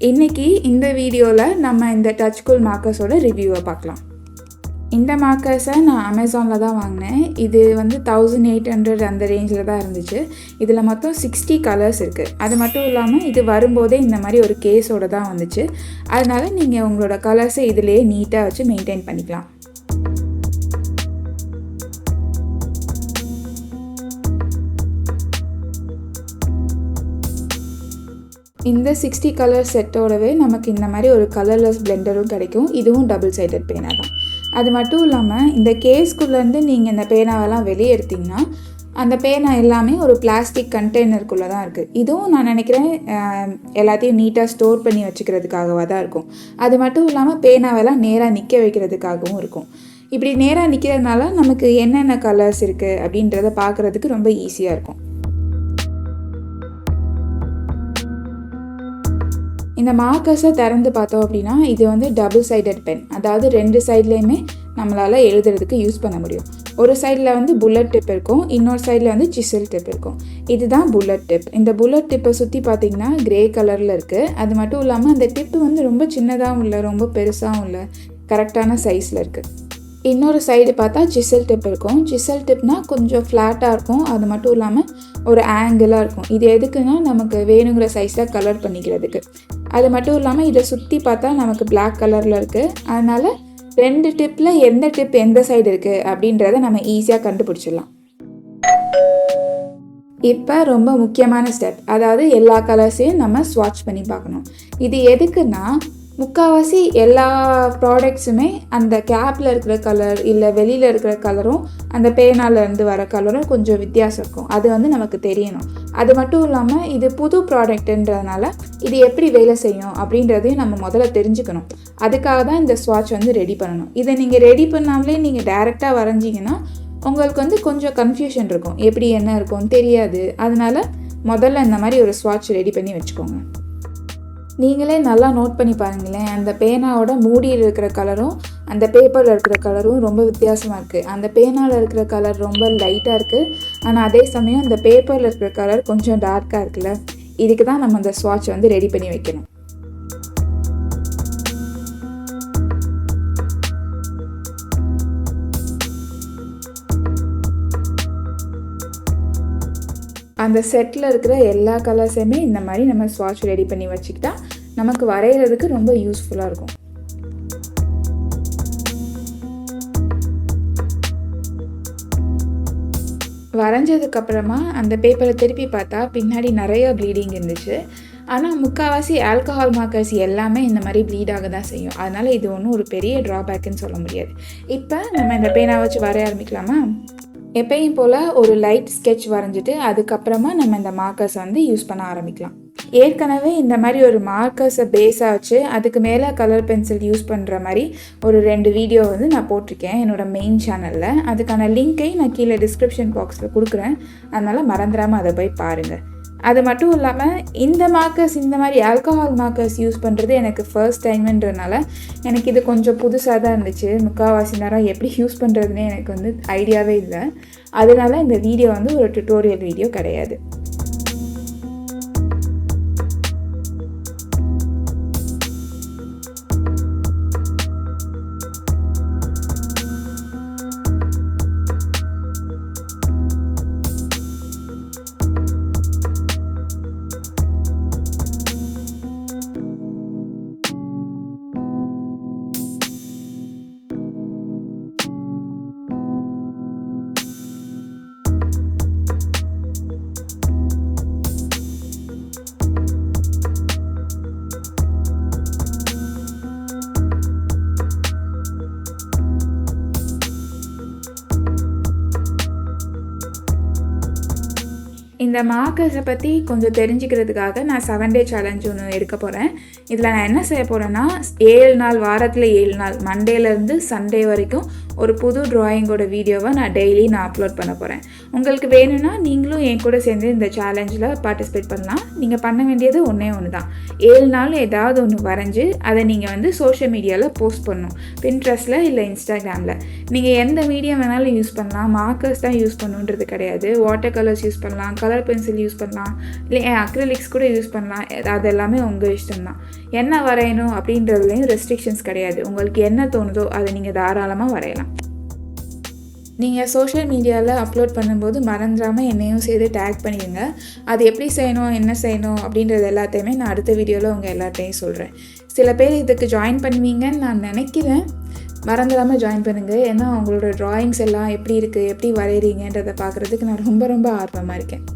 இன்றைக்கி இந்த வீடியோவில் நம்ம இந்த டச் கூல் மார்க்கர்ஸோட ரிவ்யூவை பார்க்கலாம். இந்த மார்க்கர்ஸை நான் அமேசானில் தான் வாங்கினேன். இது வந்து 1800 அந்த ரேஞ்சில் தான் இருந்துச்சு. இதில் மொத்தம் 60 கலர்ஸ் இருக்குது. அது மட்டும் இல்லாமல் இது வரும்போதே இந்த மாதிரி ஒரு கேஸோடு தான் வந்துச்சு. அதனால் நீங்கள் உங்களோட கலர்ஸை இதிலேயே நீட்டாக வச்சு மெயின்டைன் பண்ணிக்கலாம். இந்த 60 கலர் செட்டோடவே நமக்கு இந்த மாதிரி ஒரு கலர்லெஸ் பிளெண்டரும் கிடைக்கும். இதுவும் டபுள் சைடட் பேனா தான். அது மட்டும் இல்லாமல் இந்த கேஸ்குள்ளேருந்து நீங்கள் இந்த பேனாவெல்லாம் வெளியே எடுத்திங்கன்னா அந்த பேனா எல்லாமே ஒரு பிளாஸ்டிக் கண்டெய்னருக்குள்ளே தான் இருக்குது. இதுவும் நான் நினைக்கிறேன் எல்லாத்தையும் நீட்டாக ஸ்டோர் பண்ணி வச்சுக்கிறதுக்காகவாக தான் இருக்கும். அது மட்டும் இல்லாமல் பேனாவெல்லாம் நேராக நிற்க வைக்கிறதுக்காகவும் இருக்கும். இப்படி நேராக நிற்கிறதுனால நமக்கு என்னென்ன கலர்ஸ் இருக்குது அப்படின்றத பார்க்குறதுக்கு ரொம்ப ஈஸியாக இருக்கும். இந்த மார்க்கர்ஸை திறந்து பார்த்தோம் அப்படின்னா இது வந்து டபுள் சைடட் பென், அதாவது 2 சைட்லேயுமே நம்மளால் எழுதுறதுக்கு யூஸ் பண்ண முடியும். ஒரு சைடில் வந்து புல்லட் டிப் இருக்கும், இன்னொரு சைடில் வந்து சிசல் டிப் இருக்கும். இதுதான் புல்லட் டிப். இந்த புல்லட் டிப்பை சுற்றி பார்த்திங்கன்னா கிரே கலரில் இருக்குது. அது மட்டும் இல்லாமல் அந்த டிப்பு வந்து ரொம்ப சின்னதாகவும் இல்லை, ரொம்ப பெருசாகவும் இல்லை, கரெக்டான சைஸில் இருக்குது. இன்னொரு சைடு பார்த்தா சிசல் டிப் இருக்கும். சிசல் டிப்னால் கொஞ்சம் ஃப்ளாட்டாக இருக்கும். அது மட்டும் இல்லாமல் ஒரு ஆங்கிளாக இருக்கும். இது எதுக்குன்னா நமக்கு வேணுங்கிற சைஸில் கலர் பண்ணிக்கிறதுக்கு. அது மட்டும் இல்லாமல் இதை சுற்றி பார்த்தா நமக்கு பிளாக் கலரில் இருக்குது. அதனால் 2 டிப்பில் எந்த டிப் எந்த சைடு இருக்குது அப்படின்றத நம்ம ஈஸியாக கண்டுபிடிச்சிடலாம். இப்போ ரொம்ப முக்கியமான ஸ்டெப், அதாவது எல்லா கலர்ஸையும் நம்ம ஸ்வாட்ச் பண்ணி பார்க்கணும். இது எதுக்குன்னா முக்கால்வாசி எல்லா ப்ராடக்ட்ஸுமே அந்த கேப்பில் இருக்கிற கலர் இல்லை வெளியில் இருக்கிற கலரும் அந்த பேனாலேருந்து வர கலரும் கொஞ்சம் வித்தியாசம் இருக்கும். அது வந்து நமக்கு தெரியணும். அது மட்டும் இல்லாமல் இது புது ப்ராடக்ட்டுன்றதுனால இது எப்படி வேலை செய்யும் அப்படின்றதையும் நம்ம முதல்ல தெரிஞ்சுக்கணும். அதுக்காக தான் இந்த ஸ்வாட்ச் வந்து ரெடி பண்ணணும். இதை நீங்கள் ரெடி பண்ணாமலே நீங்கள் டைரெக்டாக வரைஞ்சிங்கன்னா உங்களுக்கு வந்து கொஞ்சம் கன்ஃபியூஷன் இருக்கும், எப்படி என்ன இருக்கும்னு தெரியாது. அதனால் முதல்ல இந்த மாதிரி ஒரு ஸ்வாட்ச் ரெடி பண்ணி வச்சுக்கோங்க. நீங்களே நல்லா நோட் பண்ணி பாருங்களேன், அந்த பேனாவோட மூடியில் இருக்கிற கலரும் அந்த பேப்பரில் இருக்கிற கலரும் ரொம்ப வித்தியாசமாக இருக்குது. அந்த பேனாவில் இருக்கிற கலர் ரொம்ப லைட்டாக இருக்குது, ஆனால் அதே சமயம் அந்த பேப்பரில் இருக்கிற கலர் கொஞ்சம் டார்க்காக இருக்குல்ல. இதுக்கு தான் நம்ம அந்த ஸ்வாட்ச் வந்து ரெடி பண்ணி வைக்கணும். அந்த செட்டில் இருக்கிற எல்லா கலர்ஸையுமே இந்த மாதிரி நம்ம ஸ்வாட்ச் ரெடி பண்ணி வச்சுக்கிட்டா நமக்கு வரைகிறதுக்கு ரொம்ப யூஸ்ஃபுல்லாக இருக்கும். வரைஞ்சதுக்கப்புறமா அந்த பேப்பரை திருப்பி பார்த்தா பின்னாடி நிறைய ப்ளீடிங் இருந்துச்சு. ஆனால் முக்கால்வாசி ஆல்கஹால் மார்க்கர்ஸ் எல்லாமே இந்த மாதிரி ப்ளீடாக தான் செய்யும். அதனால் இது ஒன்றும் ஒரு பெரிய ட்ராபேக்குன்னு சொல்ல முடியாது. இப்போ நம்ம இந்த பேனா வச்சு வரைய ஆரம்பிக்கலாமா? எப்பயும் போல் ஒரு லைட் ஸ்கெட்ச் வரைஞ்சிட்டு அதுக்கப்புறமா நம்ம இந்த மார்க்கர்ஸை வந்து யூஸ் பண்ண ஆரம்பிக்கலாம். ஏற்கனவே இந்த மாதிரி ஒரு மார்க்கர்ஸை பேஸாக வச்சு அதுக்கு மேலே கலர் பென்சில் யூஸ் பண்ணுற மாதிரி ஒரு 2 வீடியோ வந்து நான் போட்டிருக்கேன் என்னோடய மெயின் சேனலில். அதுக்கான லிங்க்கை நான் கீழே டிஸ்கிரிப்ஷன் பாக்ஸில் கொடுக்குறேன். அதனால் மறந்துடாமல் அதை போய் பாருங்கள். அது மட்டும் இல்லாமல் இந்த மார்க்கர்ஸ், இந்த மாதிரி ஆல்கஹால் மார்க்கர்ஸ் யூஸ் பண்ணுறது எனக்கு ஃபர்ஸ்ட் டைம்ன்றதுனால எனக்கு இது கொஞ்சம் புதுசாக தான் இருந்துச்சு. முக்கால்வாசி நேரம் எப்படி யூஸ் பண்ணுறதுனே எனக்கு வந்து ஐடியாவே இல்லை. அதனால இந்த வீடியோ வந்து ஒரு டுட்டோரியல் வீடியோ கிடையாது. இந்த மார்க்கர்ஸை பற்றி கொஞ்சம் தெரிஞ்சுக்கிறதுக்காக நான் 7 டே சேலஞ்ச் ஒன்று எடுக்க போகிறேன். இதில் நான் என்ன செய்ய போகிறேன்னா 7 நாள், வாரத்தில் 7 நாள், மண்டேலேருந்து சண்டே வரைக்கும் ஒரு புது ட்ராயிங்கோட வீடியோவை நான் அப்லோட் பண்ண போகிறேன். உங்களுக்கு வேணும்னா நீங்களும் என் கூட சேர்ந்து இந்த சேலஞ்சில் பார்ட்டிசிபேட் பண்ணலாம். நீங்கள் பண்ண வேண்டியது ஒன்று தான். 7 நாள் ஏதாவது ஒன்று வரைஞ்சி அதை நீங்கள் வந்து சோஷியல் மீடியாவில் போஸ்ட் பண்ணணும். பின்ட்ரெஸ்ட்டில் இல்லை இன்ஸ்டாகிராமில். நீங்கள் எந்த மீடியம் வேணாலும் யூஸ் பண்ணலாம். மார்க்கர்ஸ் தான் யூஸ் பண்ணணுன்றது கிடையாது. வாட்டர் கலர்ஸ் யூஸ் பண்ணலாம், கலர் பென்சில் யூஸ் பண்ணலாம், இல்லை அக்ரிலிக்ஸ் கூட யூஸ் பண்ணலாம். அது எல்லாமே உங்கள் இஷ்டம் தான். என்ன வரையணும் அப்படின்றதுலேயும் ரெஸ்ட்ரிக்ஷன்ஸ் கிடையாது. உங்களுக்கு என்ன தோணுதோ அதை நீங்கள் தாராளமாக வரையலாம். நீங்கள் சோஷியல் மீடியாவில் அப்லோட் பண்ணும்போது மறந்துடாமல் என்னையும் சேர்த்து டேக் பண்ணிடுங்க. அது எப்படி செய்யணும், என்ன செய்யணும் அப்படின்றது எல்லாத்தையுமே நான் அடுத்த வீடியோவில் உங்கள் எல்லாத்தையும் சொல்கிறேன். சில பேர் இதுக்கு ஜாயின் பண்ணுவீங்கன்னு நான் நினைக்கிறேன். மறந்துடாமல் ஜாயின் பண்ணுங்கள். ஏன்னா உங்களோட ட்ராயிங்ஸ் எல்லாம் எப்படி இருக்குது, எப்படி வரைகிறீங்கன்றதை பார்க்குறதுக்கு நான் ரொம்ப ரொம்ப ஆர்வமாக இருக்கேன்.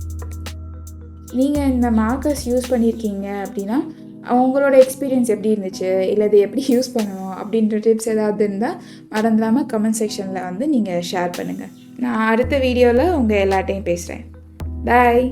நீங்கள் இந்த மார்க்கர்ஸ் யூஸ் பண்ணியிருக்கீங்க அப்படின்னா அவங்களோட எக்ஸ்பீரியன்ஸ் எப்படி இருந்துச்சு, இல்லை இது எப்படி யூஸ் பண்ணணும் அப்படின்ற டிப்ஸ் ஏதாவது இருந்தால் மறந்துடாமல் கமெண்ட் செக்ஷனில் வந்து நீங்கள் ஷேர் பண்ணுங்கள். நான் அடுத்த வீடியோவில் உங்கள் எல்லாட்டையும் பேசுகிறேன். பாய்.